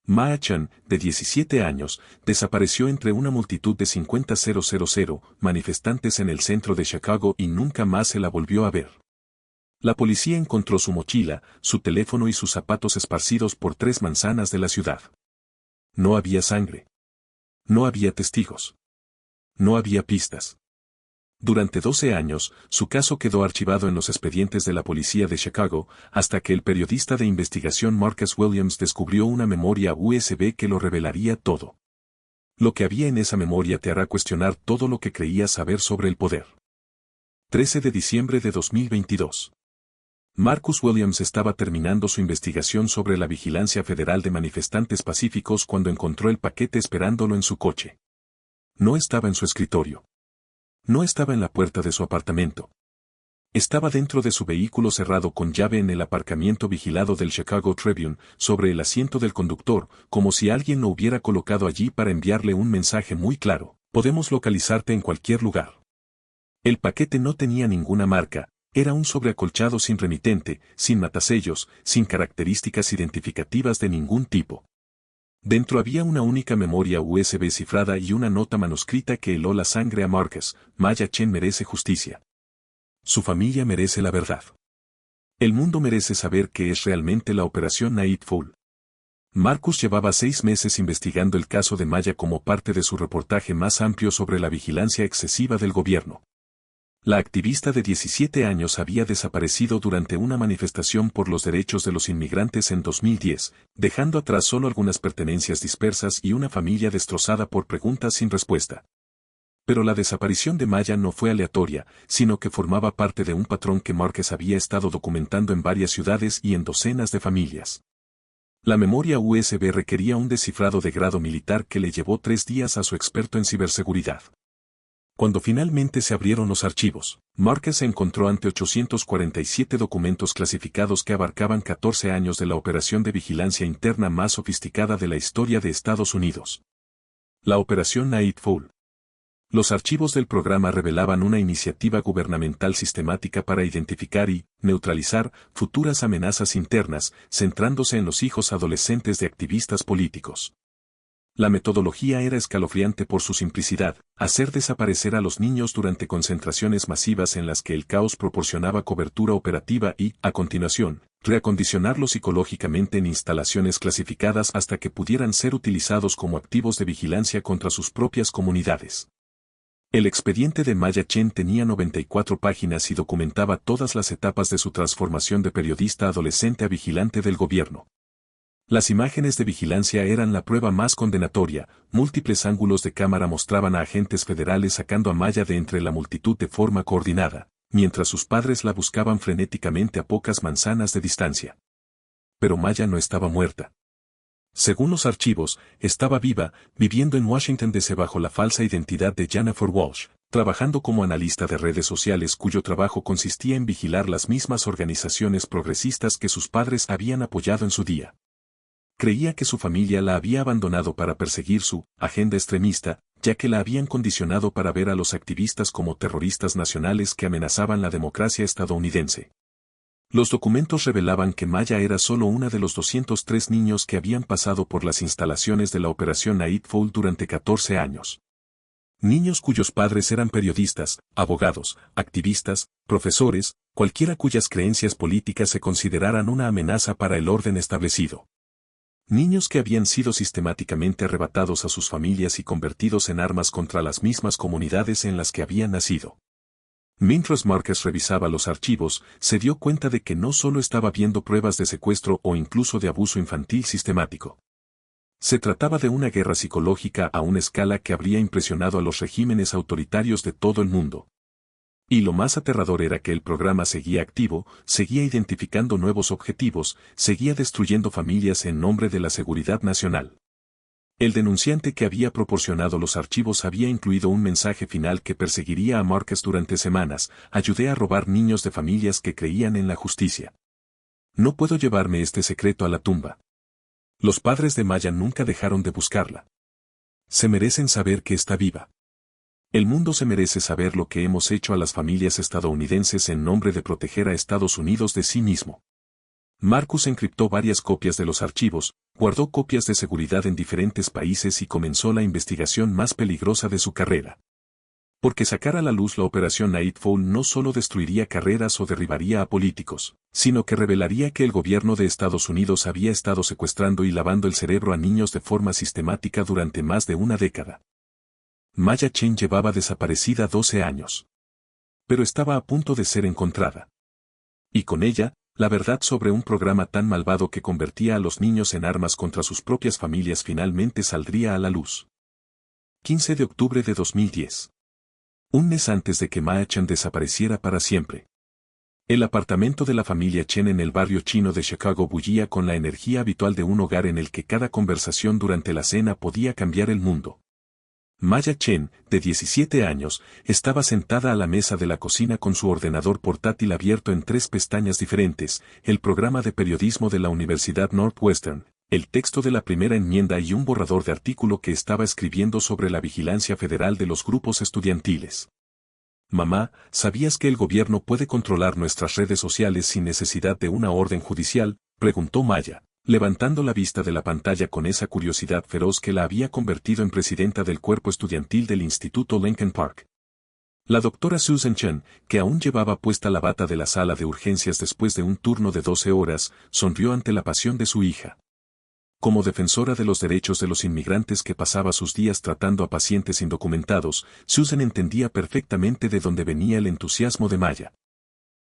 Maya Chen, de 17 años, desapareció entre una multitud de 50,000 manifestantes en el centro de Chicago y nunca más se la volvió a ver. La policía encontró su mochila, su teléfono y sus zapatos esparcidos por 3 manzanas de la ciudad. No había sangre. No había testigos. No había pistas. Durante 12 años, su caso quedó archivado en los expedientes de la policía de Chicago, hasta que el periodista de investigación Marcus Williams descubrió una memoria USB que lo revelaría todo. Lo que había en esa memoria te hará cuestionar todo lo que creías saber sobre el poder. 13 de diciembre de 2022. Marcus Williams estaba terminando su investigación sobre la vigilancia federal de manifestantes pacíficos cuando encontró el paquete esperándolo en su coche. No estaba en su escritorio. No estaba en la puerta de su apartamento. Estaba dentro de su vehículo cerrado con llave en el aparcamiento vigilado del Chicago Tribune, sobre el asiento del conductor, como si alguien lo hubiera colocado allí para enviarle un mensaje muy claro: podemos localizarte en cualquier lugar. El paquete no tenía ninguna marca, era un sobre acolchado sin remitente, sin matasellos, sin características identificativas de ningún tipo. Dentro había una única memoria USB cifrada y una nota manuscrita que heló la sangre a Marcus: Maya Chen merece justicia. Su familia merece la verdad. El mundo merece saber qué es realmente la Operación Nightfall. Marcus llevaba 6 meses investigando el caso de Maya como parte de su reportaje más amplio sobre la vigilancia excesiva del gobierno. La activista de 17 años había desaparecido durante una manifestación por los derechos de los inmigrantes en 2010, dejando atrás solo algunas pertenencias dispersas y una familia destrozada por preguntas sin respuesta. Pero la desaparición de Maya no fue aleatoria, sino que formaba parte de un patrón que Marcus había estado documentando en varias ciudades y en docenas de familias. La memoria USB requería un descifrado de grado militar que le llevó 3 días a su experto en ciberseguridad. Cuando finalmente se abrieron los archivos, Marcus se encontró ante 847 documentos clasificados que abarcaban 14 años de la operación de vigilancia interna más sofisticada de la historia de Estados Unidos. La Operación Nightfall. Los archivos del programa revelaban una iniciativa gubernamental sistemática para identificar y neutralizar futuras amenazas internas, centrándose en los hijos adolescentes de activistas políticos. La metodología era escalofriante por su simplicidad: hacer desaparecer a los niños durante concentraciones masivas en las que el caos proporcionaba cobertura operativa y, a continuación, reacondicionarlos psicológicamente en instalaciones clasificadas hasta que pudieran ser utilizados como activos de vigilancia contra sus propias comunidades. El expediente de Maya Chen tenía 94 páginas y documentaba todas las etapas de su transformación de periodista adolescente a vigilante del gobierno. Las imágenes de vigilancia eran la prueba más condenatoria. Múltiples ángulos de cámara mostraban a agentes federales sacando a Maya de entre la multitud de forma coordinada, mientras sus padres la buscaban frenéticamente a pocas manzanas de distancia. Pero Maya no estaba muerta. Según los archivos, estaba viva, viviendo en Washington DC bajo la falsa identidad de Jennifer Walsh, trabajando como analista de redes sociales cuyo trabajo consistía en vigilar las mismas organizaciones progresistas que sus padres habían apoyado en su día. Creía que su familia la había abandonado para perseguir su agenda extremista, ya que la habían condicionado para ver a los activistas como terroristas nacionales que amenazaban la democracia estadounidense. Los documentos revelaban que Maya era solo una de los 203 niños que habían pasado por las instalaciones de la Operación Nightfall durante 14 años. Niños cuyos padres eran periodistas, abogados, activistas, profesores, cualquiera cuyas creencias políticas se consideraran una amenaza para el orden establecido. Niños que habían sido sistemáticamente arrebatados a sus familias y convertidos en armas contra las mismas comunidades en las que habían nacido. Mientras Marcus revisaba los archivos, se dio cuenta de que no solo estaba viendo pruebas de secuestro o incluso de abuso infantil sistemático. Se trataba de una guerra psicológica a una escala que habría impresionado a los regímenes autoritarios de todo el mundo. Y lo más aterrador era que el programa seguía activo, seguía identificando nuevos objetivos, seguía destruyendo familias en nombre de la seguridad nacional. El denunciante que había proporcionado los archivos había incluido un mensaje final que perseguiría a Marcus durante semanas: ayudé a robar niños de familias que creían en la justicia. No puedo llevarme este secreto a la tumba. Los padres de Maya nunca dejaron de buscarla. Se merecen saber que está viva. El mundo se merece saber lo que hemos hecho a las familias estadounidenses en nombre de proteger a Estados Unidos de sí mismo. Marcus encriptó varias copias de los archivos, guardó copias de seguridad en diferentes países y comenzó la investigación más peligrosa de su carrera. Porque sacar a la luz la operación Nightfall no solo destruiría carreras o derribaría a políticos, sino que revelaría que el gobierno de Estados Unidos había estado secuestrando y lavando el cerebro a niños de forma sistemática durante más de una década. Maya Chen llevaba desaparecida 12 años. Pero estaba a punto de ser encontrada. Y con ella, la verdad sobre un programa tan malvado que convertía a los niños en armas contra sus propias familias finalmente saldría a la luz. 15 de octubre de 2010. Un mes antes de que Maya Chen desapareciera para siempre. El apartamento de la familia Chen en el barrio chino de Chicago bullía con la energía habitual de un hogar en el que cada conversación durante la cena podía cambiar el mundo. Maya Chen, de 17 años, estaba sentada a la mesa de la cocina con su ordenador portátil abierto en 3 pestañas diferentes, el programa de periodismo de la Universidad Northwestern, el texto de la primera enmienda y un borrador de artículo que estaba escribiendo sobre la vigilancia federal de los grupos estudiantiles. Mamá, ¿sabías que el gobierno puede controlar nuestras redes sociales sin necesidad de una orden judicial?, preguntó Maya, levantando la vista de la pantalla con esa curiosidad feroz que la había convertido en presidenta del cuerpo estudiantil del Instituto Lincoln Park. La doctora Susan Chen, que aún llevaba puesta la bata de la sala de urgencias después de un turno de 12 horas, sonrió ante la pasión de su hija. Como defensora de los derechos de los inmigrantes que pasaba sus días tratando a pacientes indocumentados, Susan entendía perfectamente de dónde venía el entusiasmo de Maya.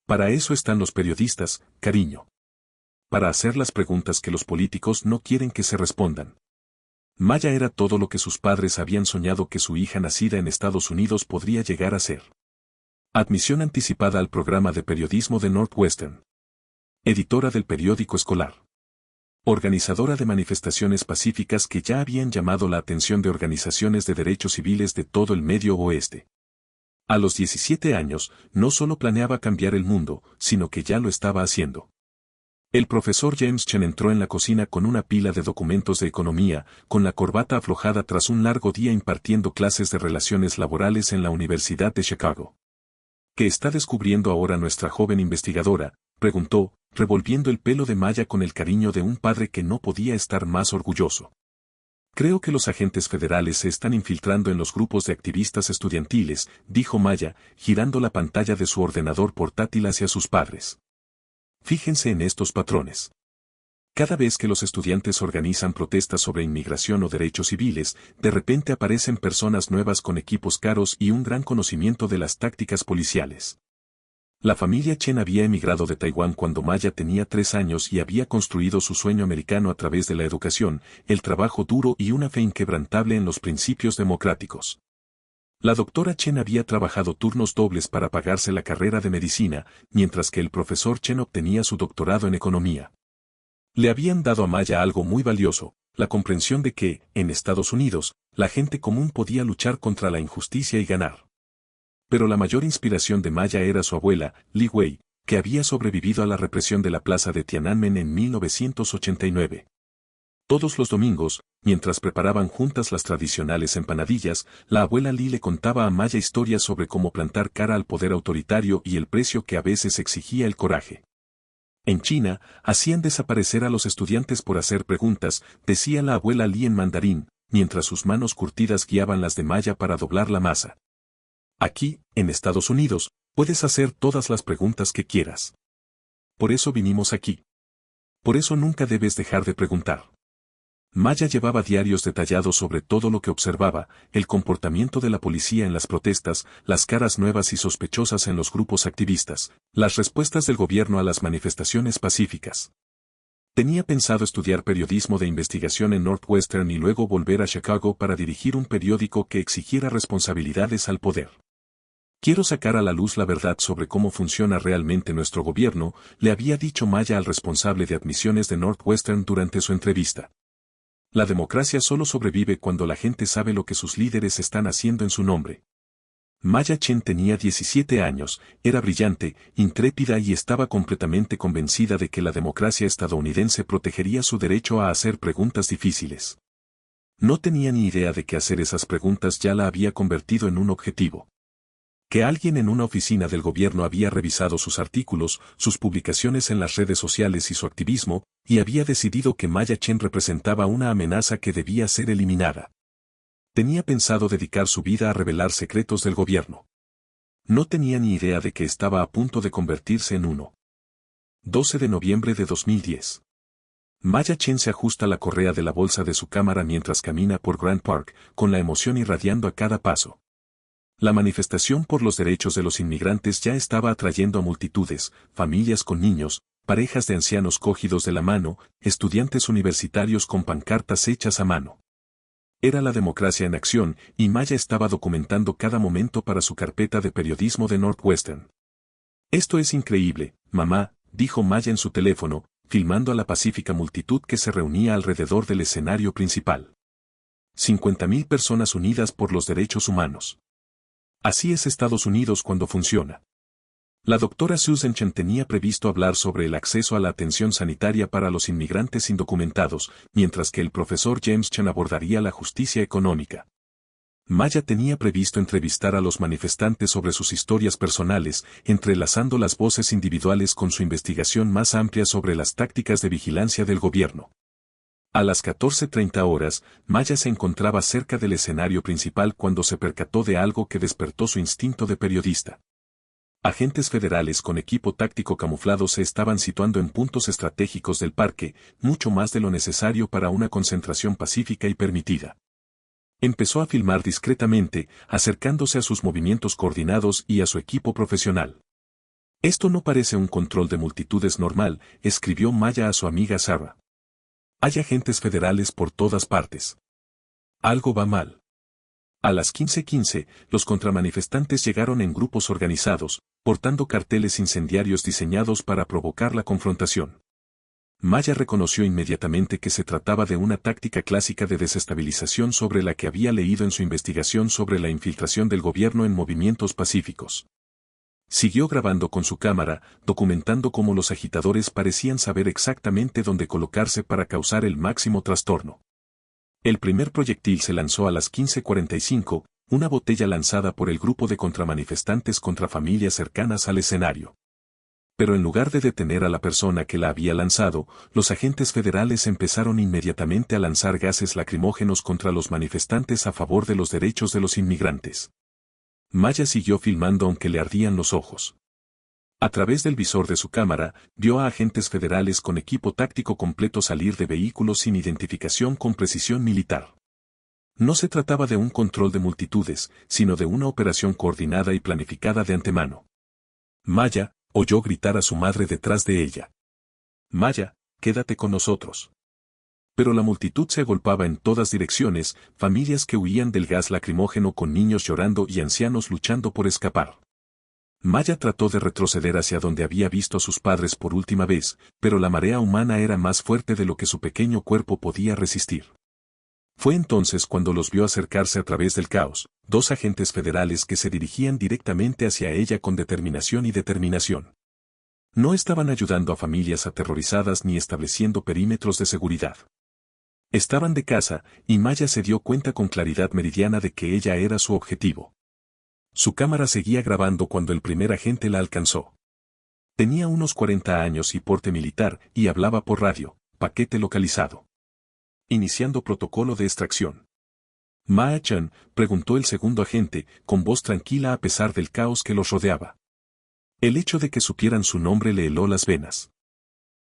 Para eso están los periodistas, cariño. Para hacer las preguntas que los políticos no quieren que se respondan. Maya era todo lo que sus padres habían soñado que su hija nacida en Estados Unidos podría llegar a ser. Admisión anticipada al programa de periodismo de Northwestern. Editora del periódico escolar. Organizadora de manifestaciones pacíficas que ya habían llamado la atención de organizaciones de derechos civiles de todo el Medio Oeste. A los 17 años, no solo planeaba cambiar el mundo, sino que ya lo estaba haciendo. El profesor James Chen entró en la cocina con una pila de documentos de economía, con la corbata aflojada tras un largo día impartiendo clases de relaciones laborales en la Universidad de Chicago. ¿Qué está descubriendo ahora nuestra joven investigadora?, preguntó, revolviendo el pelo de Maya con el cariño de un padre que no podía estar más orgulloso. Creo que los agentes federales se están infiltrando en los grupos de activistas estudiantiles, dijo Maya, girando la pantalla de su ordenador portátil hacia sus padres. Fíjense en estos patrones. Cada vez que los estudiantes organizan protestas sobre inmigración o derechos civiles, de repente aparecen personas nuevas con equipos caros y un gran conocimiento de las tácticas policiales. La familia Chen había emigrado de Taiwán cuando Maya tenía 3 años y había construido su sueño americano a través de la educación, el trabajo duro y una fe inquebrantable en los principios democráticos. La doctora Chen había trabajado turnos dobles para pagarse la carrera de medicina, mientras que el profesor Chen obtenía su doctorado en economía. Le habían dado a Maya algo muy valioso, la comprensión de que, en Estados Unidos, la gente común podía luchar contra la injusticia y ganar. Pero la mayor inspiración de Maya era su abuela, Li Wei, que había sobrevivido a la represión de la plaza de Tiananmen en 1989. Todos los domingos, mientras preparaban juntas las tradicionales empanadillas, la abuela Li le contaba a Maya historias sobre cómo plantar cara al poder autoritario y el precio que a veces exigía el coraje. En China, hacían desaparecer a los estudiantes por hacer preguntas, decía la abuela Li en mandarín, mientras sus manos curtidas guiaban las de Maya para doblar la masa. Aquí, en Estados Unidos, puedes hacer todas las preguntas que quieras. Por eso vinimos aquí. Por eso nunca debes dejar de preguntar. Maya llevaba diarios detallados sobre todo lo que observaba, el comportamiento de la policía en las protestas, las caras nuevas y sospechosas en los grupos activistas, las respuestas del gobierno a las manifestaciones pacíficas. Tenía pensado estudiar periodismo de investigación en Northwestern y luego volver a Chicago para dirigir un periódico que exigiera responsabilidades al poder. Quiero sacar a la luz la verdad sobre cómo funciona realmente nuestro gobierno, le había dicho Maya al responsable de admisiones de Northwestern durante su entrevista. La democracia solo sobrevive cuando la gente sabe lo que sus líderes están haciendo en su nombre. Maya Chen tenía 17 años, era brillante, intrépida y estaba completamente convencida de que la democracia estadounidense protegería su derecho a hacer preguntas difíciles. No tenía ni idea de que hacer esas preguntas ya la había convertido en un objetivo. Que alguien en una oficina del gobierno había revisado sus artículos, sus publicaciones en las redes sociales y su activismo, y había decidido que Maya Chen representaba una amenaza que debía ser eliminada. Tenía pensado dedicar su vida a revelar secretos del gobierno. No tenía ni idea de que estaba a punto de convertirse en uno. 12 de noviembre de 2010. Maya Chen se ajusta la correa de la bolsa de su cámara mientras camina por Grand Park, con la emoción irradiando a cada paso. La manifestación por los derechos de los inmigrantes ya estaba atrayendo a multitudes, familias con niños, parejas de ancianos cogidos de la mano, estudiantes universitarios con pancartas hechas a mano. Era la democracia en acción, y Maya estaba documentando cada momento para su carpeta de periodismo de Northwestern. Esto es increíble, mamá, dijo Maya en su teléfono, filmando a la pacífica multitud que se reunía alrededor del escenario principal. 50.000 personas unidas por los derechos humanos. Así es Estados Unidos cuando funciona. La doctora Susan Chen tenía previsto hablar sobre el acceso a la atención sanitaria para los inmigrantes indocumentados, mientras que el profesor James Chen abordaría la justicia económica. Maya tenía previsto entrevistar a los manifestantes sobre sus historias personales, entrelazando las voces individuales con su investigación más amplia sobre las tácticas de vigilancia del gobierno. A las 14:30 horas, Maya se encontraba cerca del escenario principal cuando se percató de algo que despertó su instinto de periodista. Agentes federales con equipo táctico camuflado se estaban situando en puntos estratégicos del parque, mucho más de lo necesario para una concentración pacífica y permitida. Empezó a filmar discretamente, acercándose a sus movimientos coordinados y a su equipo profesional. Esto no parece un control de multitudes normal, escribió Maya a su amiga Sarah. Hay agentes federales por todas partes. Algo va mal. A las 15:15, los contramanifestantes llegaron en grupos organizados, portando carteles incendiarios diseñados para provocar la confrontación. Maya reconoció inmediatamente que se trataba de una táctica clásica de desestabilización sobre la que había leído en su investigación sobre la infiltración del gobierno en movimientos pacíficos. Siguió grabando con su cámara, documentando cómo los agitadores parecían saber exactamente dónde colocarse para causar el máximo trastorno. El primer proyectil se lanzó a las 15:45, una botella lanzada por el grupo de contramanifestantes contra familias cercanas al escenario. Pero en lugar de detener a la persona que la había lanzado, los agentes federales empezaron inmediatamente a lanzar gases lacrimógenos contra los manifestantes a favor de los derechos de los inmigrantes. Maya siguió filmando aunque le ardían los ojos. A través del visor de su cámara, vio a agentes federales con equipo táctico completo salir de vehículos sin identificación con precisión militar. No se trataba de un control de multitudes, sino de una operación coordinada y planificada de antemano. Maya oyó gritar a su madre detrás de ella. Maya, quédate con nosotros. Pero la multitud se agolpaba en todas direcciones, familias que huían del gas lacrimógeno con niños llorando y ancianos luchando por escapar. Maya trató de retroceder hacia donde había visto a sus padres por última vez, pero la marea humana era más fuerte de lo que su pequeño cuerpo podía resistir. Fue entonces cuando los vio acercarse a través del caos, dos agentes federales que se dirigían directamente hacia ella con determinación y determinación. No estaban ayudando a familias aterrorizadas ni estableciendo perímetros de seguridad. Estaban de caza, y Maya se dio cuenta con claridad meridiana de que ella era su objetivo. Su cámara seguía grabando cuando el primer agente la alcanzó. Tenía unos 40 años y porte militar, y hablaba por radio, paquete localizado. Iniciando protocolo de extracción. Maya Chen, preguntó el segundo agente, con voz tranquila a pesar del caos que los rodeaba. El hecho de que supieran su nombre le heló las venas.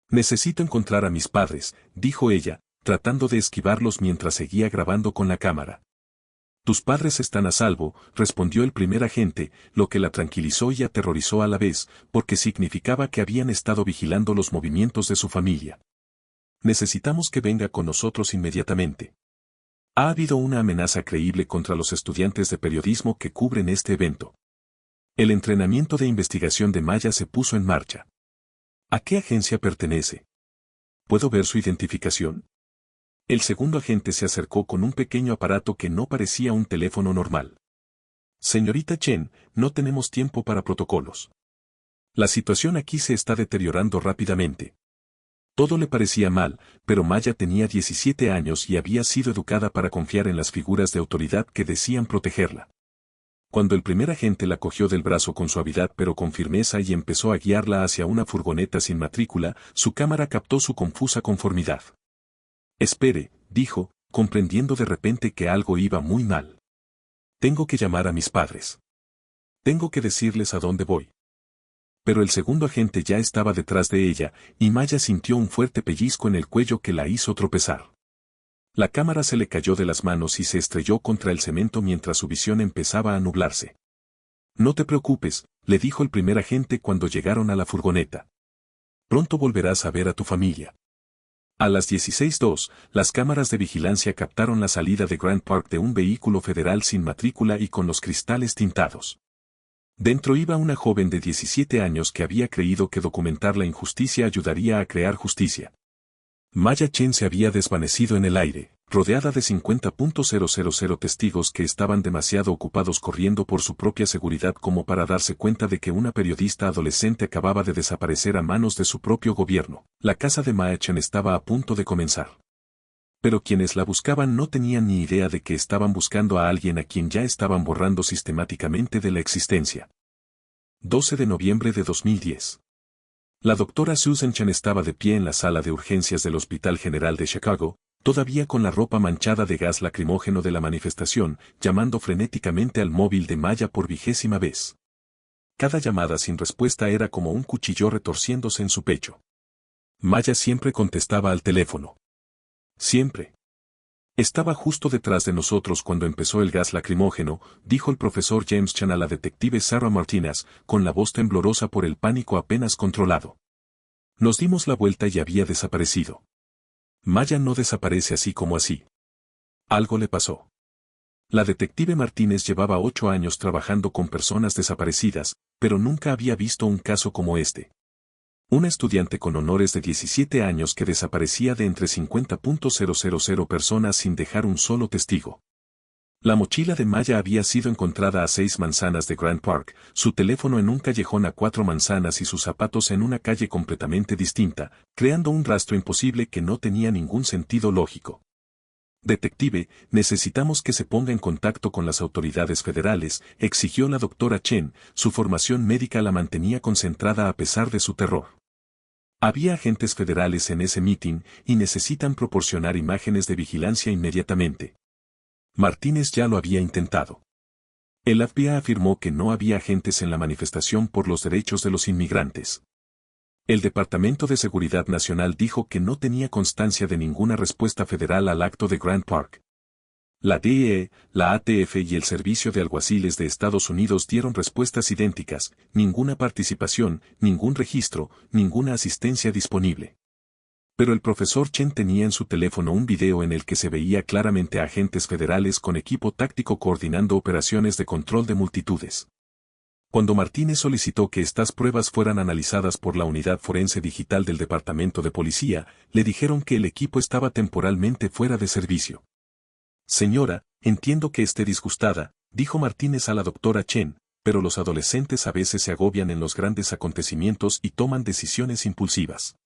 Necesito encontrar a mis padres, dijo ella, tratando de esquivarlos mientras seguía grabando con la cámara. Tus padres están a salvo, respondió el primer agente, lo que la tranquilizó y aterrorizó a la vez, porque significaba que habían estado vigilando los movimientos de su familia. Necesitamos que venga con nosotros inmediatamente. Ha habido una amenaza creíble contra los estudiantes de periodismo que cubren este evento. El entrenamiento de investigación de Maya se puso en marcha. ¿A qué agencia pertenece? ¿Puedo ver su identificación? El segundo agente se acercó con un pequeño aparato que no parecía un teléfono normal. Señorita Chen, no tenemos tiempo para protocolos. La situación aquí se está deteriorando rápidamente. Todo le parecía mal, pero Maya tenía 17 años y había sido educada para confiar en las figuras de autoridad que decían protegerla. Cuando el primer agente la cogió del brazo con suavidad pero con firmeza y empezó a guiarla hacia una furgoneta sin matrícula, su cámara captó su confusa conformidad. Espere, dijo, comprendiendo de repente que algo iba muy mal. Tengo que llamar a mis padres. Tengo que decirles a dónde voy. Pero el segundo agente ya estaba detrás de ella, y Maya sintió un fuerte pellizco en el cuello que la hizo tropezar. La cámara se le cayó de las manos y se estrelló contra el cemento mientras su visión empezaba a nublarse. No te preocupes, le dijo el primer agente cuando llegaron a la furgoneta. Pronto volverás a ver a tu familia. A las 16:02, las cámaras de vigilancia captaron la salida de Grant Park de un vehículo federal sin matrícula y con los cristales tintados. Dentro iba una joven de 17 años que había creído que documentar la injusticia ayudaría a crear justicia. Maya Chen se había desvanecido en el aire, rodeada de 50.000 testigos que estaban demasiado ocupados corriendo por su propia seguridad como para darse cuenta de que una periodista adolescente acababa de desaparecer a manos de su propio gobierno. La casa de Maya Chen estaba a punto de comenzar. Pero quienes la buscaban no tenían ni idea de que estaban buscando a alguien a quien ya estaban borrando sistemáticamente de la existencia. 12 de noviembre de 2010. La doctora Susan Chan estaba de pie en la sala de urgencias del Hospital General de Chicago, todavía con la ropa manchada de gas lacrimógeno de la manifestación, llamando frenéticamente al móvil de Maya por 20ª vez. Cada llamada sin respuesta era como un cuchillo retorciéndose en su pecho. Maya siempre contestaba al teléfono. Siempre. Estaba justo detrás de nosotros cuando empezó el gas lacrimógeno, dijo el profesor James Chan a la detective Sarah Martínez, con la voz temblorosa por el pánico apenas controlado. Nos dimos la vuelta y había desaparecido. Maya no desaparece así como así. Algo le pasó. La detective Martínez llevaba 8 años trabajando con personas desaparecidas, pero nunca había visto un caso como este. Una estudiante con honores de 17 años que desaparecía de entre 50.000 personas sin dejar un solo testigo. La mochila de Maya había sido encontrada a 6 manzanas de Grant Park, su teléfono en un callejón a 4 manzanas y sus zapatos en una calle completamente distinta, creando un rastro imposible que no tenía ningún sentido lógico. Detective, necesitamos que se ponga en contacto con las autoridades federales, exigió la doctora Chen, su formación médica la mantenía concentrada a pesar de su terror. Había agentes federales en ese mitin y necesitan proporcionar imágenes de vigilancia inmediatamente. Martínez ya lo había intentado. El FBI afirmó que no había agentes en la manifestación por los derechos de los inmigrantes. El Departamento de Seguridad Nacional dijo que no tenía constancia de ninguna respuesta federal al acto de Grant Park. La DEA, la ATF y el Servicio de Alguaciles de Estados Unidos dieron respuestas idénticas, ninguna participación, ningún registro, ninguna asistencia disponible. Pero el profesor Chen tenía en su teléfono un video en el que se veía claramente a agentes federales con equipo táctico coordinando operaciones de control de multitudes. Cuando Martínez solicitó que estas pruebas fueran analizadas por la Unidad Forense Digital del Departamento de Policía, le dijeron que el equipo estaba temporalmente fuera de servicio. Señora, entiendo que esté disgustada, dijo Martínez a la doctora Chen, pero los adolescentes a veces se agobian en los grandes acontecimientos y toman decisiones impulsivas.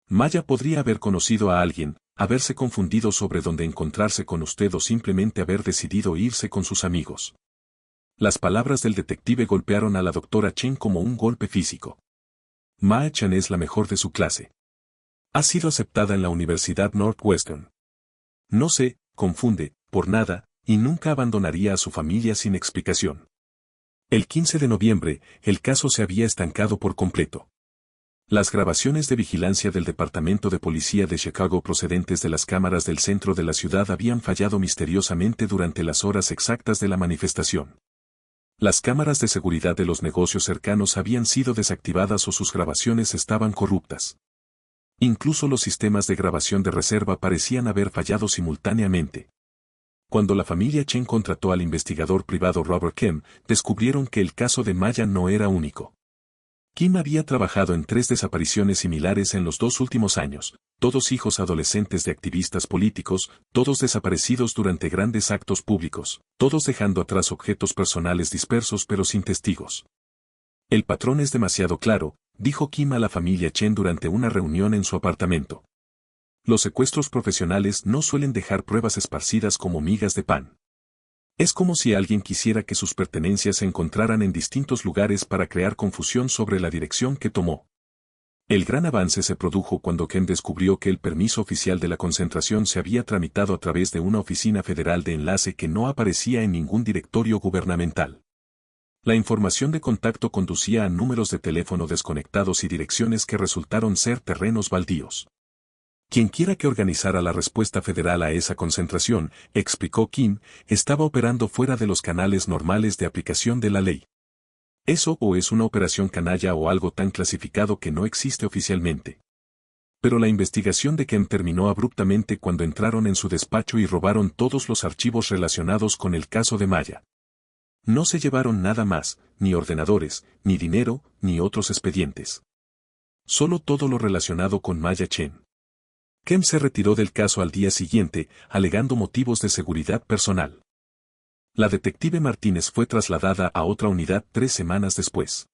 Maya podría haber conocido a alguien, haberse confundido sobre dónde encontrarse con usted o simplemente haber decidido irse con sus amigos. Las palabras del detective golpearon a la doctora Chen como un golpe físico. Maya Chen es la mejor de su clase. Ha sido aceptada en la Universidad Northwestern. No se confunde, por nada, y nunca abandonaría a su familia sin explicación. El 15 de noviembre, el caso se había estancado por completo. Las grabaciones de vigilancia del Departamento de Policía de Chicago procedentes de las cámaras del centro de la ciudad habían fallado misteriosamente durante las horas exactas de la manifestación. Las cámaras de seguridad de los negocios cercanos habían sido desactivadas o sus grabaciones estaban corruptas. Incluso los sistemas de grabación de reserva parecían haber fallado simultáneamente. Cuando la familia Chen contrató al investigador privado Robert Kim, descubrieron que el caso de Maya no era único. Kim había trabajado en 3 desapariciones similares en los 2 últimos años, todos hijos adolescentes de activistas políticos, todos desaparecidos durante grandes actos públicos, todos dejando atrás objetos personales dispersos pero sin testigos. El patrón es demasiado claro, dijo Kim a la familia Chen durante una reunión en su apartamento. Los secuestros profesionales no suelen dejar pruebas esparcidas como migas de pan. Es como si alguien quisiera que sus pertenencias se encontraran en distintos lugares para crear confusión sobre la dirección que tomó. El gran avance se produjo cuando Ken descubrió que el permiso oficial de la concentración se había tramitado a través de una oficina federal de enlace que no aparecía en ningún directorio gubernamental. La información de contacto conducía a números de teléfono desconectados y direcciones que resultaron ser terrenos baldíos. Quienquiera que organizara la respuesta federal a esa concentración, explicó Kim, estaba operando fuera de los canales normales de aplicación de la ley. Eso o es una operación canalla o algo tan clasificado que no existe oficialmente. Pero la investigación de Kem terminó abruptamente cuando entraron en su despacho y robaron todos los archivos relacionados con el caso de Maya. No se llevaron nada más, ni ordenadores, ni dinero, ni otros expedientes. Solo todo lo relacionado con Maya Chen. Kem se retiró del caso al día siguiente, alegando motivos de seguridad personal. La detective Martínez fue trasladada a otra unidad 3 semanas después.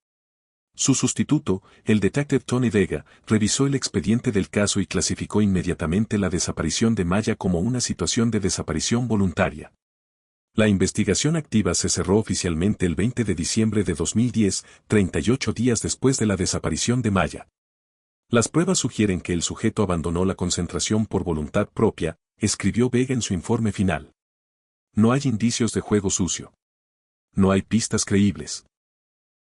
Su sustituto, el detective Tony Vega, revisó el expediente del caso y clasificó inmediatamente la desaparición de Maya como una situación de desaparición voluntaria. La investigación activa se cerró oficialmente el 20 de diciembre de 2010, 38 días después de la desaparición de Maya. Las pruebas sugieren que el sujeto abandonó la concentración por voluntad propia, escribió Vega en su informe final. No hay indicios de juego sucio. No hay pistas creíbles.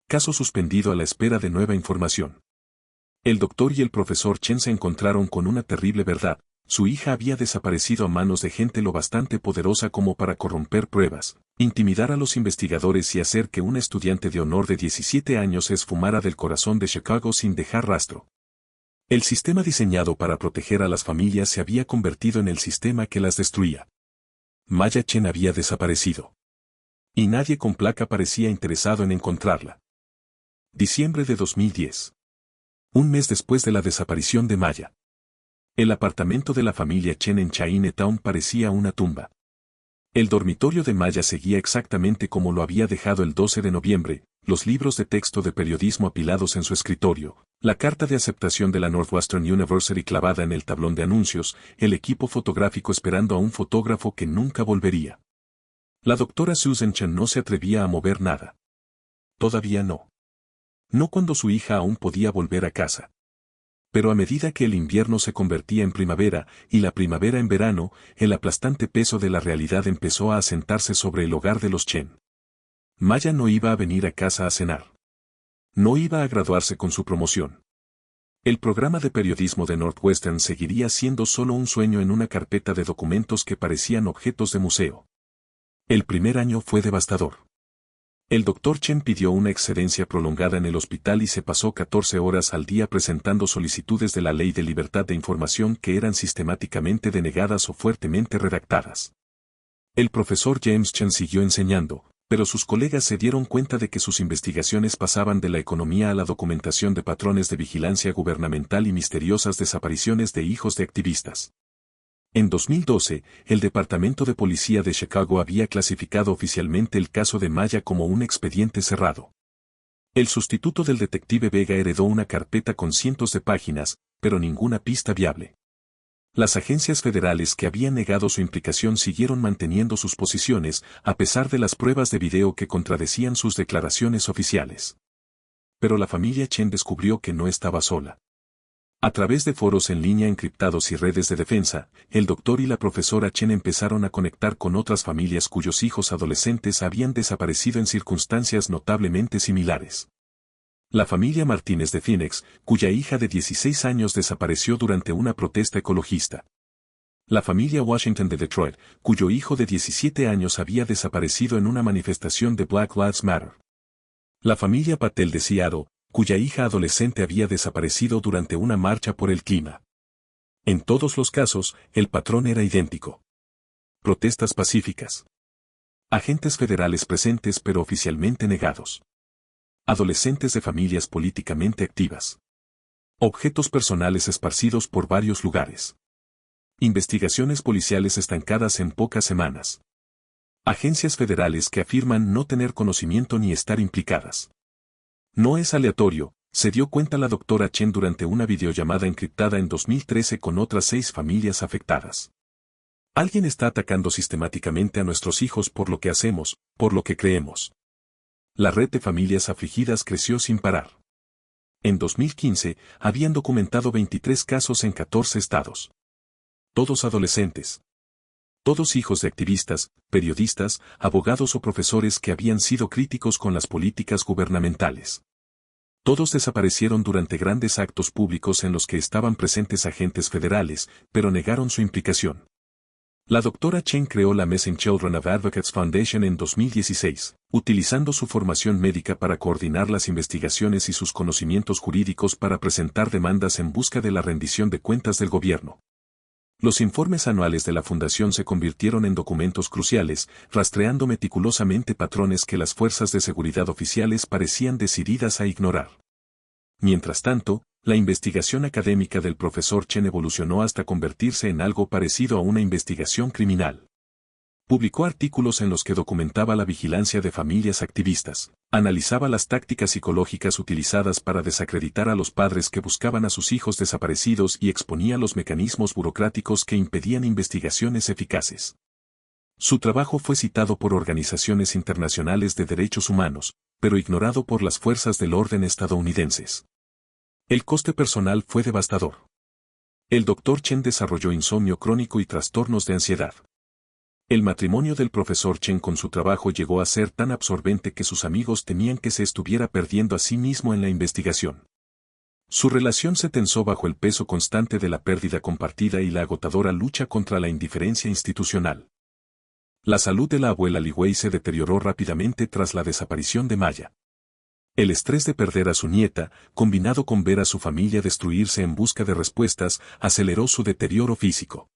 Caso suspendido a la espera de nueva información. El doctor y el profesor Chen se encontraron con una terrible verdad. Su hija había desaparecido a manos de gente lo bastante poderosa como para corromper pruebas, intimidar a los investigadores y hacer que una estudiante de honor de 17 años se esfumara del corazón de Chicago sin dejar rastro. El sistema diseñado para proteger a las familias se había convertido en el sistema que las destruía. Maya Chen había desaparecido. Y nadie con placa parecía interesado en encontrarla. Diciembre de 2010. Un mes después de la desaparición de Maya. El apartamento de la familia Chen en Chinatown parecía una tumba. El dormitorio de Maya seguía exactamente como lo había dejado el 12 de noviembre, los libros de texto de periodismo apilados en su escritorio, la carta de aceptación de la Northwestern University clavada en el tablón de anuncios, el equipo fotográfico esperando a un fotógrafo que nunca volvería. La doctora Susan Chen no se atrevía a mover nada. Todavía no. No cuando su hija aún podía volver a casa. Pero a medida que el invierno se convertía en primavera y la primavera en verano, el aplastante peso de la realidad empezó a asentarse sobre el hogar de los Chen. Maya no iba a venir a casa a cenar. No iba a graduarse con su promoción. El programa de periodismo de Northwestern seguiría siendo solo un sueño en una carpeta de documentos que parecían objetos de museo. El primer año fue devastador. El Dr. Chen pidió una excedencia prolongada en el hospital y se pasó 14 horas al día presentando solicitudes de la Ley de Libertad de Información que eran sistemáticamente denegadas o fuertemente redactadas. El profesor James Chen siguió enseñando, pero sus colegas se dieron cuenta de que sus investigaciones pasaban de la economía a la documentación de patrones de vigilancia gubernamental y misteriosas desapariciones de hijos de activistas. En 2012, el Departamento de Policía de Chicago había clasificado oficialmente el caso de Maya como un expediente cerrado. El sustituto del detective Vega heredó una carpeta con cientos de páginas, pero ninguna pista viable. Las agencias federales que habían negado su implicación siguieron manteniendo sus posiciones, a pesar de las pruebas de video que contradecían sus declaraciones oficiales. Pero la familia Chen descubrió que no estaba sola. A través de foros en línea encriptados y redes de defensa, el doctor y la profesora Chen empezaron a conectar con otras familias cuyos hijos adolescentes habían desaparecido en circunstancias notablemente similares. La familia Martínez de Phoenix, cuya hija de 16 años desapareció durante una protesta ecologista. La familia Washington de Detroit, cuyo hijo de 17 años había desaparecido en una manifestación de Black Lives Matter. La familia Patel de Seattle, cuya hija adolescente había desaparecido durante una marcha por el clima. En todos los casos, el patrón era idéntico. Protestas pacíficas. Agentes federales presentes pero oficialmente negados. Adolescentes de familias políticamente activas. Objetos personales esparcidos por varios lugares. Investigaciones policiales estancadas en pocas semanas. Agencias federales que afirman no tener conocimiento ni estar implicadas. No es aleatorio, se dio cuenta la doctora Chen durante una videollamada encriptada en 2013 con otras 6 familias afectadas. Alguien está atacando sistemáticamente a nuestros hijos por lo que hacemos, por lo que creemos. La red de familias afligidas creció sin parar. En 2015, habían documentado 23 casos en 14 estados. Todos adolescentes. Todos hijos de activistas, periodistas, abogados o profesores que habían sido críticos con las políticas gubernamentales. Todos desaparecieron durante grandes actos públicos en los que estaban presentes agentes federales, pero negaron su implicación. La doctora Chen creó la Missing Children of Advocates Foundation en 2016, utilizando su formación médica para coordinar las investigaciones y sus conocimientos jurídicos para presentar demandas en busca de la rendición de cuentas del gobierno. Los informes anuales de la fundación se convirtieron en documentos cruciales, rastreando meticulosamente patrones que las fuerzas de seguridad oficiales parecían decididas a ignorar. Mientras tanto, la investigación académica del profesor Chen evolucionó hasta convertirse en algo parecido a una investigación criminal. Publicó artículos en los que documentaba la vigilancia de familias activistas, analizaba las tácticas psicológicas utilizadas para desacreditar a los padres que buscaban a sus hijos desaparecidos y exponía los mecanismos burocráticos que impedían investigaciones eficaces. Su trabajo fue citado por organizaciones internacionales de derechos humanos, pero ignorado por las fuerzas del orden estadounidenses. El coste personal fue devastador. El Dr. Chen desarrolló insomnio crónico y trastornos de ansiedad. El matrimonio del profesor Chen con su trabajo llegó a ser tan absorbente que sus amigos temían que se estuviera perdiendo a sí mismo en la investigación. Su relación se tensó bajo el peso constante de la pérdida compartida y la agotadora lucha contra la indiferencia institucional. La salud de la abuela Li Wei se deterioró rápidamente tras la desaparición de Maya. El estrés de perder a su nieta, combinado con ver a su familia destruirse en busca de respuestas, aceleró su deterioro físico.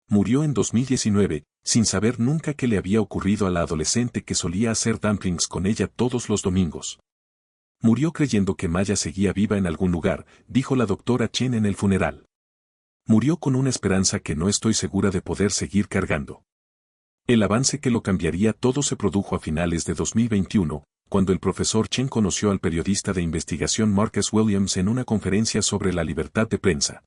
Murió en 2019, sin saber nunca qué le había ocurrido a la adolescente que solía hacer dumplings con ella todos los domingos. Murió creyendo que Maya seguía viva en algún lugar, dijo la doctora Chen en el funeral. Murió con una esperanza que no estoy segura de poder seguir cargando. El avance que lo cambiaría todo se produjo a finales de 2021, cuando el profesor Chen conoció al periodista de investigación Marcus Williams en una conferencia sobre la libertad de prensa.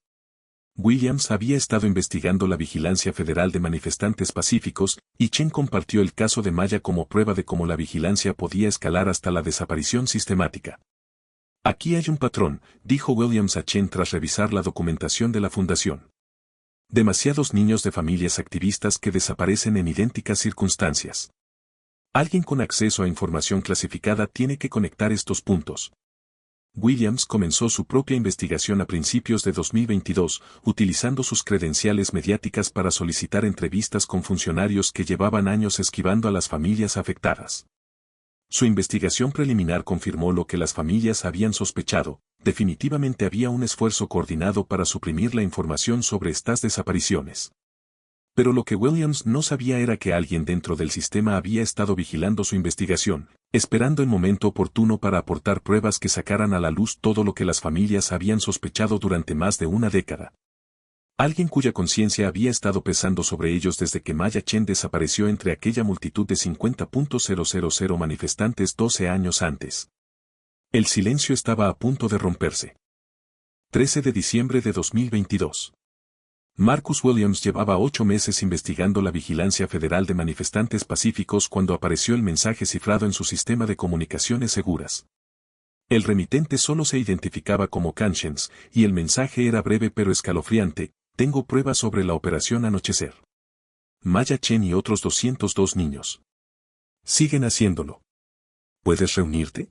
Williams había estado investigando la vigilancia federal de manifestantes pacíficos, y Chen compartió el caso de Maya como prueba de cómo la vigilancia podía escalar hasta la desaparición sistemática. Aquí hay un patrón, dijo Williams a Chen tras revisar la documentación de la fundación. Demasiados niños de familias activistas que desaparecen en idénticas circunstancias. Alguien con acceso a información clasificada tiene que conectar estos puntos. Williams comenzó su propia investigación a principios de 2022, utilizando sus credenciales mediáticas para solicitar entrevistas con funcionarios que llevaban años esquivando a las familias afectadas. Su investigación preliminar confirmó lo que las familias habían sospechado: definitivamente había un esfuerzo coordinado para suprimir la información sobre estas desapariciones. Pero lo que Williams no sabía era que alguien dentro del sistema había estado vigilando su investigación, esperando el momento oportuno para aportar pruebas que sacaran a la luz todo lo que las familias habían sospechado durante más de una década. Alguien cuya conciencia había estado pesando sobre ellos desde que Maya Chen desapareció entre aquella multitud de 50.000 manifestantes 12 años antes. El silencio estaba a punto de romperse. 13 de diciembre de 2022. Marcus Williams llevaba 8 meses investigando la vigilancia federal de manifestantes pacíficos cuando apareció el mensaje cifrado en su sistema de comunicaciones seguras. El remitente solo se identificaba como Conscience, y el mensaje era breve pero escalofriante: tengo pruebas sobre la operación Anochecer. Maya Chen y otros 202 niños siguen haciéndolo. ¿Puedes reunirte?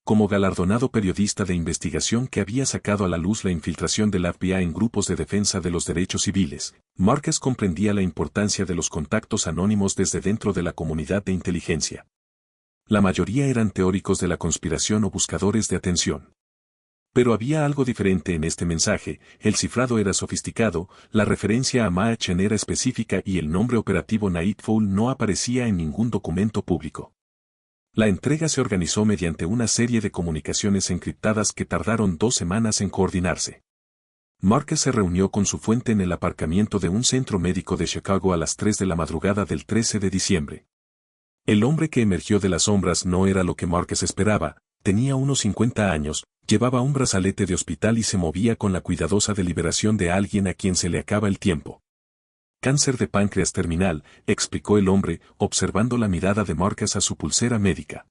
Como galardonado periodista de investigación que había sacado a la luz la infiltración del FBI en grupos de defensa de los derechos civiles, Marcus comprendía la importancia de los contactos anónimos desde dentro de la comunidad de inteligencia. La mayoría eran teóricos de la conspiración o buscadores de atención. Pero había algo diferente en este mensaje: el cifrado era sofisticado, la referencia a Maya Chen era específica y el nombre operativo Nightfall no aparecía en ningún documento público. La entrega se organizó mediante una serie de comunicaciones encriptadas que tardaron 2 semanas en coordinarse. Marcus se reunió con su fuente en el aparcamiento de un centro médico de Chicago a las 3 de la madrugada del 13 de diciembre. El hombre que emergió de las sombras no era lo que Marcus esperaba: tenía unos 50 años, llevaba un brazalete de hospital y se movía con la cuidadosa deliberación de alguien a quien se le acaba el tiempo. Cáncer de páncreas terminal, explicó el hombre, observando la mirada de Marcus a su pulsera médica.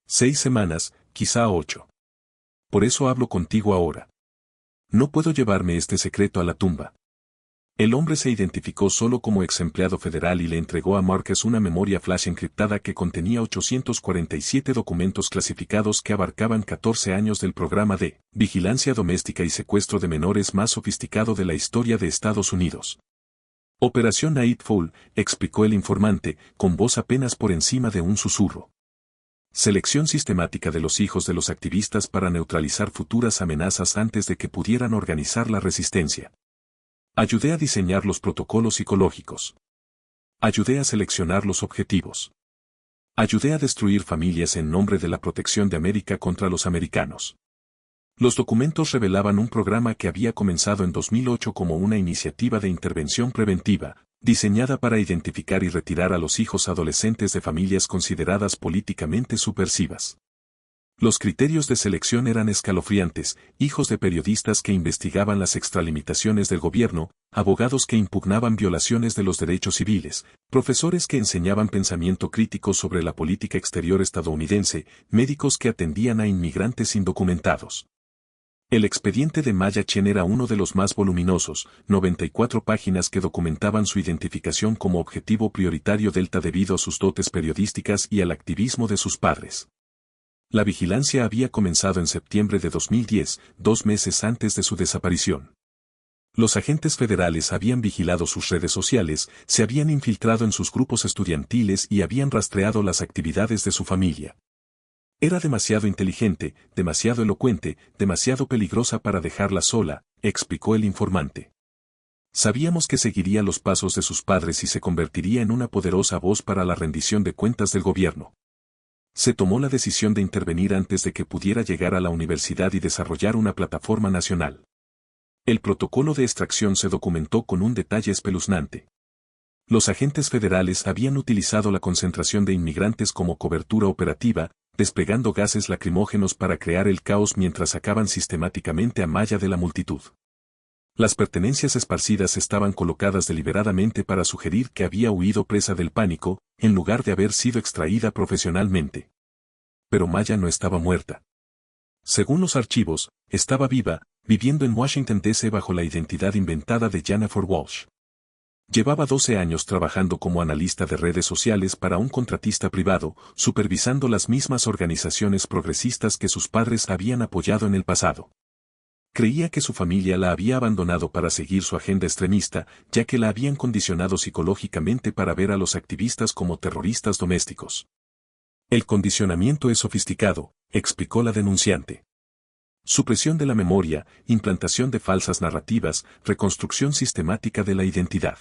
6 semanas, quizá 8. Por eso hablo contigo ahora. No puedo llevarme este secreto a la tumba. El hombre se identificó solo como ex empleado federal y le entregó a Marcus una memoria flash encriptada que contenía 847 documentos clasificados que abarcaban 14 años del programa de vigilancia doméstica y secuestro de menores más sofisticado de la historia de Estados Unidos. Operación Nightfall, explicó el informante, con voz apenas por encima de un susurro. Selección sistemática de los hijos de los activistas para neutralizar futuras amenazas antes de que pudieran organizar la resistencia. Ayudé a diseñar los protocolos psicológicos. Ayudé a seleccionar los objetivos. Ayudé a destruir familias en nombre de la protección de América contra los americanos. Los documentos revelaban un programa que había comenzado en 2008 como una iniciativa de intervención preventiva, diseñada para identificar y retirar a los hijos adolescentes de familias consideradas políticamente subversivas. Los criterios de selección eran escalofriantes: hijos de periodistas que investigaban las extralimitaciones del gobierno, abogados que impugnaban violaciones de los derechos civiles, profesores que enseñaban pensamiento crítico sobre la política exterior estadounidense, médicos que atendían a inmigrantes indocumentados. El expediente de Maya Chen era uno de los más voluminosos, 94 páginas que documentaban su identificación como objetivo prioritario Delta debido a sus dotes periodísticas y al activismo de sus padres. La vigilancia había comenzado en septiembre de 2010, 2 meses antes de su desaparición. Los agentes federales habían vigilado sus redes sociales, se habían infiltrado en sus grupos estudiantiles y habían rastreado las actividades de su familia. Era demasiado inteligente, demasiado elocuente, demasiado peligrosa para dejarla sola, explicó el informante. Sabíamos que seguiría los pasos de sus padres y se convertiría en una poderosa voz para la rendición de cuentas del gobierno. Se tomó la decisión de intervenir antes de que pudiera llegar a la universidad y desarrollar una plataforma nacional. El protocolo de extracción se documentó con un detalle espeluznante. Los agentes federales habían utilizado la concentración de inmigrantes como cobertura operativa, desplegando gases lacrimógenos para crear el caos mientras sacaban sistemáticamente a Maya de la multitud. Las pertenencias esparcidas estaban colocadas deliberadamente para sugerir que había huido presa del pánico, en lugar de haber sido extraída profesionalmente. Pero Maya no estaba muerta. Según los archivos, estaba viva, viviendo en Washington D.C. bajo la identidad inventada de Jennifer Walsh. Llevaba 12 años trabajando como analista de redes sociales para un contratista privado, supervisando las mismas organizaciones progresistas que sus padres habían apoyado en el pasado. Creía que su familia la había abandonado para seguir su agenda extremista, ya que la habían condicionado psicológicamente para ver a los activistas como terroristas domésticos. El condicionamiento es sofisticado, explicó la denunciante. Supresión de la memoria, implantación de falsas narrativas, reconstrucción sistemática de la identidad.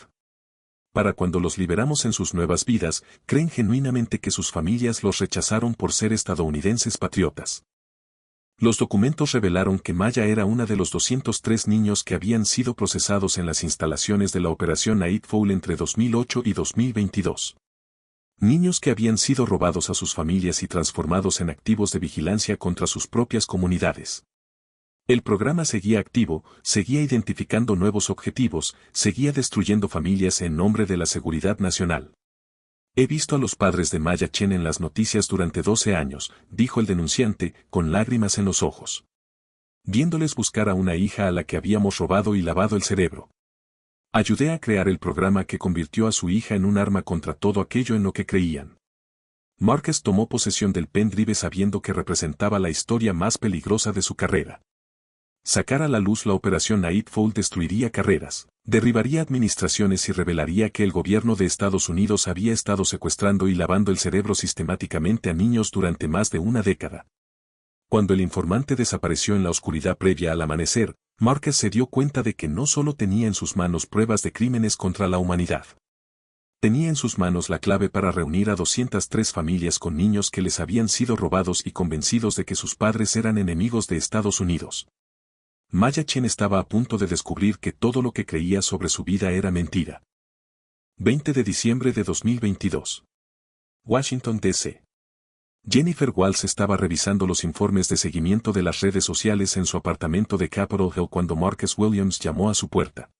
Para cuando los liberamos en sus nuevas vidas, creen genuinamente que sus familias los rechazaron por ser estadounidenses patriotas. Los documentos revelaron que Maya era una de los 203 niños que habían sido procesados en las instalaciones de la Operación Nightfall entre 2008 y 2022. Niños que habían sido robados a sus familias y transformados en activos de vigilancia contra sus propias comunidades. El programa seguía activo, seguía identificando nuevos objetivos, seguía destruyendo familias en nombre de la seguridad nacional. He visto a los padres de Maya Chen en las noticias durante 12 años, dijo el denunciante, con lágrimas en los ojos. Viéndoles buscar a una hija a la que habíamos robado y lavado el cerebro. Ayudé a crear el programa que convirtió a su hija en un arma contra todo aquello en lo que creían. Marcus tomó posesión del pendrive sabiendo que representaba la historia más peligrosa de su carrera. Sacar a la luz la operación Nightfall destruiría carreras, derribaría administraciones y revelaría que el gobierno de Estados Unidos había estado secuestrando y lavando el cerebro sistemáticamente a niños durante más de una década. Cuando el informante desapareció en la oscuridad previa al amanecer, Marcus se dio cuenta de que no solo tenía en sus manos pruebas de crímenes contra la humanidad. Tenía en sus manos la clave para reunir a 203 familias con niños que les habían sido robados y convencidos de que sus padres eran enemigos de Estados Unidos. Maya Chen estaba a punto de descubrir que todo lo que creía sobre su vida era mentira. 20 de diciembre de 2022. Washington, D.C. Jennifer Walsh estaba revisando los informes de seguimiento de las redes sociales en su apartamento de Capitol Hill cuando Marcus Williams llamó a su puerta.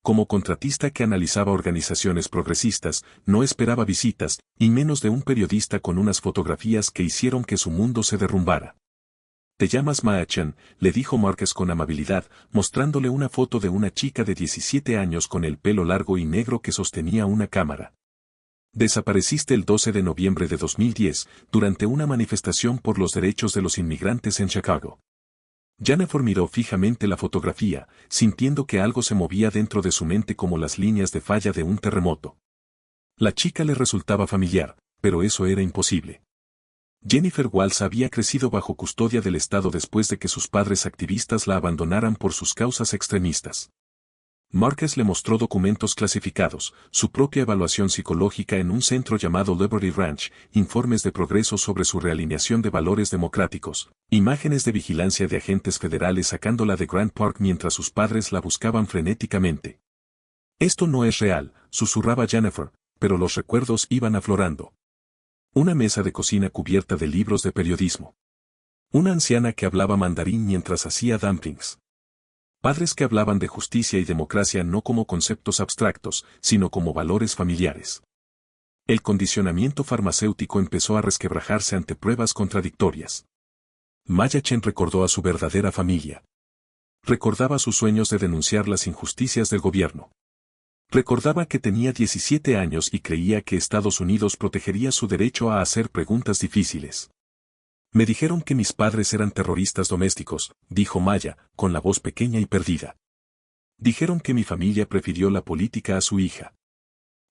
Como contratista que analizaba organizaciones progresistas, no esperaba visitas, y menos de un periodista con unas fotografías que hicieron que su mundo se derrumbara. «¿Te llamas Maya-chan?», le dijo Marcus con amabilidad, mostrándole una foto de una chica de 17 años con el pelo largo y negro que sostenía una cámara. Desapareciste el 12 de noviembre de 2010, durante una manifestación por los derechos de los inmigrantes en Chicago. Jennifer miró fijamente la fotografía, sintiendo que algo se movía dentro de su mente como las líneas de falla de un terremoto. La chica le resultaba familiar, pero eso era imposible. Jennifer Walls había crecido bajo custodia del Estado después de que sus padres activistas la abandonaran por sus causas extremistas. Marcus le mostró documentos clasificados, su propia evaluación psicológica en un centro llamado Liberty Ranch, informes de progreso sobre su realineación de valores democráticos, imágenes de vigilancia de agentes federales sacándola de Grant Park mientras sus padres la buscaban frenéticamente. «Esto no es real», susurraba Jennifer, pero los recuerdos iban aflorando. Una mesa de cocina cubierta de libros de periodismo. Una anciana que hablaba mandarín mientras hacía dumplings. Padres que hablaban de justicia y democracia no como conceptos abstractos, sino como valores familiares. El condicionamiento farmacéutico empezó a resquebrajarse ante pruebas contradictorias. Maya-chan recordó a su verdadera familia. Recordaba sus sueños de denunciar las injusticias del gobierno. Recordaba que tenía 17 años y creía que Estados Unidos protegería su derecho a hacer preguntas difíciles. «Me dijeron que mis padres eran terroristas domésticos», dijo Maya, con la voz pequeña y perdida. «Dijeron que mi familia prefirió la política a su hija».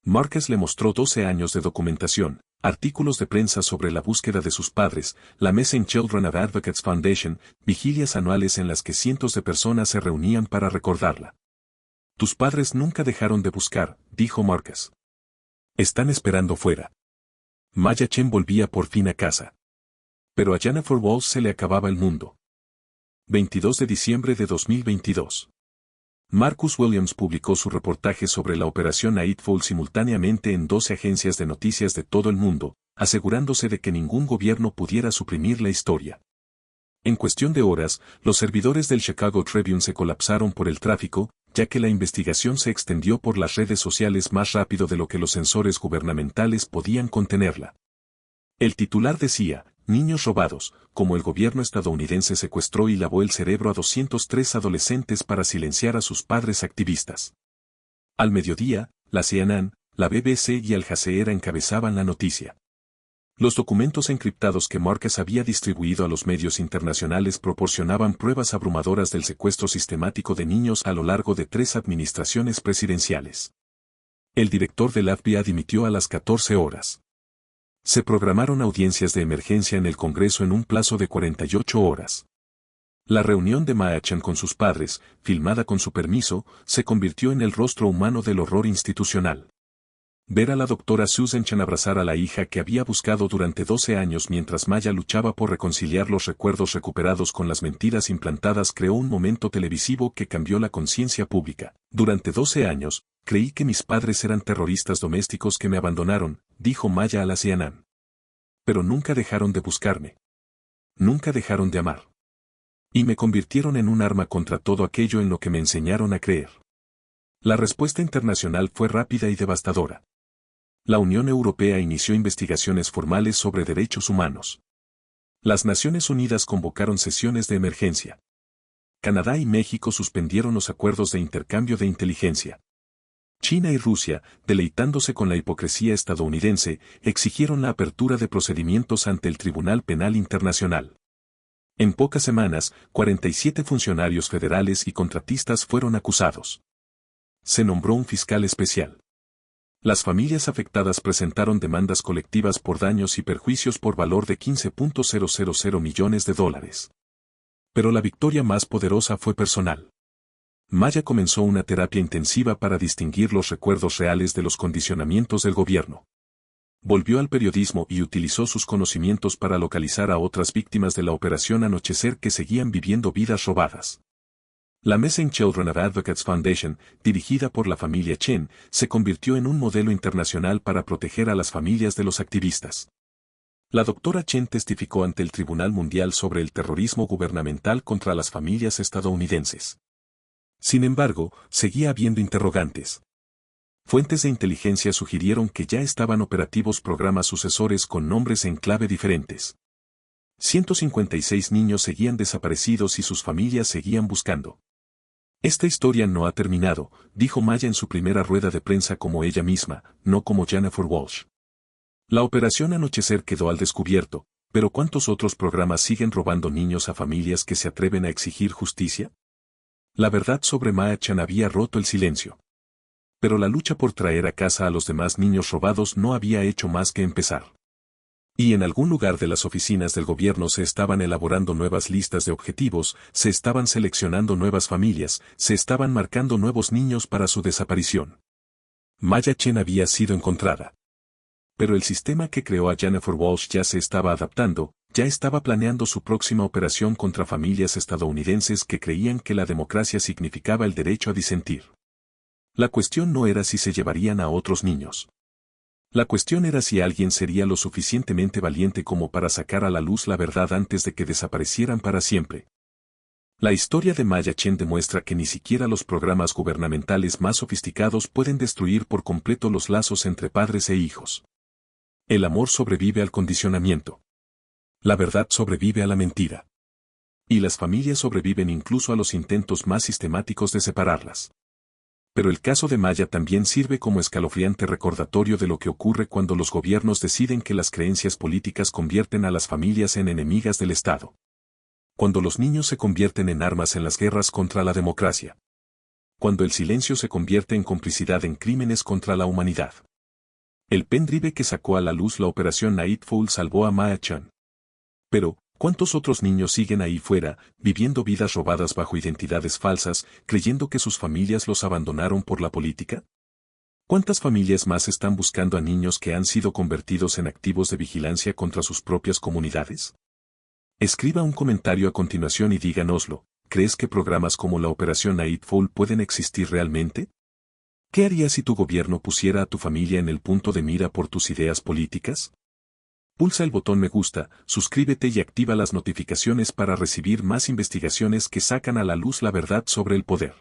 Marcus le mostró 12 años de documentación, artículos de prensa sobre la búsqueda de sus padres, la Missing Children Advocates Foundation, vigilias anuales en las que cientos de personas se reunían para recordarla. «Tus padres nunca dejaron de buscar», dijo Marcus. «Están esperando fuera». Maya-chan volvía por fin a casa. Pero a Jennifer Walls se le acababa el mundo. 22 de diciembre de 2022. Marcus Williams publicó su reportaje sobre la operación Nightfall simultáneamente en 12 agencias de noticias de todo el mundo, asegurándose de que ningún gobierno pudiera suprimir la historia. En cuestión de horas, los servidores del Chicago Tribune se colapsaron por el tráfico, ya que la investigación se extendió por las redes sociales más rápido de lo que los sensores gubernamentales podían contenerla. El titular decía: «Niños robados, como el gobierno estadounidense secuestró y lavó el cerebro a 203 adolescentes para silenciar a sus padres activistas». Al mediodía, la CNN, la BBC y Al Jazeera encabezaban la noticia. Los documentos encriptados que Marcus había distribuido a los medios internacionales proporcionaban pruebas abrumadoras del secuestro sistemático de niños a lo largo de 3 administraciones presidenciales. El director del FBI dimitió a las 14 horas. Se programaron audiencias de emergencia en el Congreso en un plazo de 48 horas. La reunión de Maya-chan con sus padres, filmada con su permiso, se convirtió en el rostro humano del horror institucional. Ver a la doctora Susan Chan abrazar a la hija que había buscado durante 12 años mientras Maya luchaba por reconciliar los recuerdos recuperados con las mentiras implantadas creó un momento televisivo que cambió la conciencia pública. «Durante 12 años, creí que mis padres eran terroristas domésticos que me abandonaron», dijo Maya a la CNN. «Pero nunca dejaron de buscarme. Nunca dejaron de amar. Y me convirtieron en un arma contra todo aquello en lo que me enseñaron a creer». La respuesta internacional fue rápida y devastadora. La Unión Europea inició investigaciones formales sobre derechos humanos. Las Naciones Unidas convocaron sesiones de emergencia. Canadá y México suspendieron los acuerdos de intercambio de inteligencia. China y Rusia, deleitándose con la hipocresía estadounidense, exigieron la apertura de procedimientos ante el Tribunal Penal Internacional. En pocas semanas, 47 funcionarios federales y contratistas fueron acusados. Se nombró un fiscal especial. Las familias afectadas presentaron demandas colectivas por daños y perjuicios por valor de $15.000 millones. Pero la victoria más poderosa fue personal. Maya comenzó una terapia intensiva para distinguir los recuerdos reales de los condicionamientos del gobierno. Volvió al periodismo y utilizó sus conocimientos para localizar a otras víctimas de la Operación Anochecer que seguían viviendo vidas robadas. La Missing Children Advocates Foundation, dirigida por la familia Chen, se convirtió en un modelo internacional para proteger a las familias de los activistas. La doctora Chen testificó ante el Tribunal Mundial sobre el terrorismo gubernamental contra las familias estadounidenses. Sin embargo, seguía habiendo interrogantes. Fuentes de inteligencia sugirieron que ya estaban operativos programas sucesores con nombres en clave diferentes. 156 niños seguían desaparecidos y sus familias seguían buscando. Esta historia no ha terminado, dijo Maya en su primera rueda de prensa como ella misma, no como Jennifer Walsh. La operación Anochecer quedó al descubierto, pero ¿cuántos otros programas siguen robando niños a familias que se atreven a exigir justicia? La verdad sobre Maya Chan había roto el silencio. Pero la lucha por traer a casa a los demás niños robados no había hecho más que empezar. Y en algún lugar de las oficinas del gobierno se estaban elaborando nuevas listas de objetivos, se estaban seleccionando nuevas familias, se estaban marcando nuevos niños para su desaparición. Maya Chen había sido encontrada. Pero el sistema que creó a Jennifer Walsh ya se estaba adaptando, ya estaba planeando su próxima operación contra familias estadounidenses que creían que la democracia significaba el derecho a disentir. La cuestión no era si se llevarían a otros niños. La cuestión era si alguien sería lo suficientemente valiente como para sacar a la luz la verdad antes de que desaparecieran para siempre. La historia de Maya Chen demuestra que ni siquiera los programas gubernamentales más sofisticados pueden destruir por completo los lazos entre padres e hijos. El amor sobrevive al condicionamiento. La verdad sobrevive a la mentira. Y las familias sobreviven incluso a los intentos más sistemáticos de separarlas. Pero el caso de Maya también sirve como escalofriante recordatorio de lo que ocurre cuando los gobiernos deciden que las creencias políticas convierten a las familias en enemigas del Estado. Cuando los niños se convierten en armas en las guerras contra la democracia. Cuando el silencio se convierte en complicidad en crímenes contra la humanidad. El pendrive que sacó a la luz la operación Nightfall salvó a Maya Chan. Pero, ¿cuántos otros niños siguen ahí fuera, viviendo vidas robadas bajo identidades falsas, creyendo que sus familias los abandonaron por la política? ¿Cuántas familias más están buscando a niños que han sido convertidos en activos de vigilancia contra sus propias comunidades? Escriba un comentario a continuación y díganoslo, ¿crees que programas como la Operación Nightfall pueden existir realmente? ¿Qué harías si tu gobierno pusiera a tu familia en el punto de mira por tus ideas políticas? Pulsa el botón me gusta, suscríbete y activa las notificaciones para recibir más investigaciones que sacan a la luz la verdad sobre el poder.